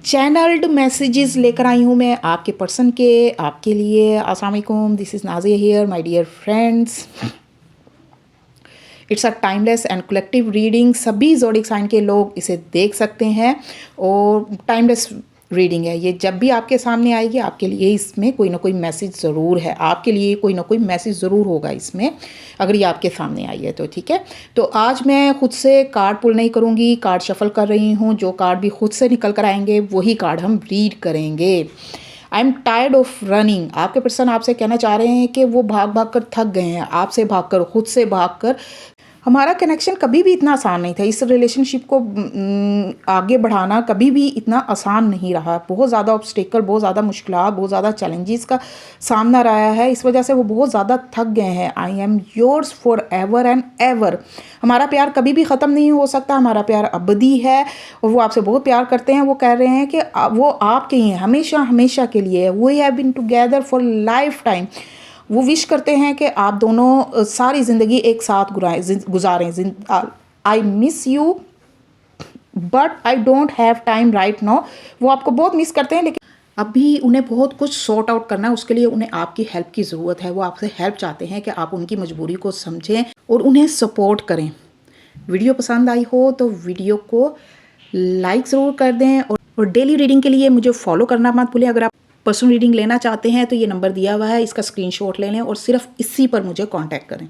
Channelled messages लेकर आई हूँ मैं आपके पर्सन के, आपके लिए। अस्सलाम वालेकुम, this is Nazia here my dear friends. It's a timeless and collective reading. सभी ज़ोडिक साइन के लोग इसे देख सकते हैं और टाइमलेस रीडिंग है ये। जब भी आपके सामने आएगी आपके लिए इसमें कोई ना कोई मैसेज ज़रूर है, आपके लिए कोई ना कोई मैसेज ज़रूर होगा इसमें, अगर ये आपके सामने आई है तो ठीक है। तो आज मैं खुद से कार्ड पुल नहीं करूँगी, कार्ड शफल कर रही हूँ। जो कार्ड भी खुद से निकल कर आएंगे वही कार्ड हम रीड करेंगे। I am tired of running. आपके पर्सन आपसे कहना चाह रहे हैं कि वो भाग भाग कर थक गए हैं, आपसे भाग कर, खुद से भाग कर। हमारा कनेक्शन कभी भी इतना आसान नहीं था। इस रिलेशनशिप को आगे बढ़ाना कभी भी इतना आसान नहीं रहा। बहुत ज़्यादा ऑब्स्टेकल, बहुत ज़्यादा मुश्किलात, बहुत ज़्यादा चैलेंजेस का सामना रहा है। इस वजह से वो बहुत ज़्यादा थक गए हैं। I am yours for ever and ever. हमारा प्यार कभी भी ख़त्म नहीं हो सकता, हमारा प्यार अबदी है और वो आपसे बहुत प्यार करते हैं। वो कह रहे हैं कि वो आपके ही हैं, हमेशा हमेशा के लिए। We have been together for life time. वो विश करते हैं कि आप दोनों सारी ज़िंदगी एक साथ गुजारें। I miss you but I don't have time right now. वो आपको बहुत मिस करते हैं लेकिन अभी उन्हें बहुत कुछ सॉर्ट आउट करना है। उसके लिए उन्हें आपकी हेल्प की ज़रूरत है। वो आपसे हेल्प चाहते हैं कि आप उनकी मजबूरी को समझें और उन्हें सपोर्ट करें। वीडियो पसंद आई हो तो वीडियो को लाइक ज़रूर कर दें और डेली रीडिंग के लिए मुझे फॉलो करना मत भूलें। अगर आप पर्सनल रीडिंग लेना चाहते हैं तो ये नंबर दिया हुआ है, इसका स्क्रीनशॉट ले लें और सिर्फ इसी पर मुझे कांटेक्ट करें।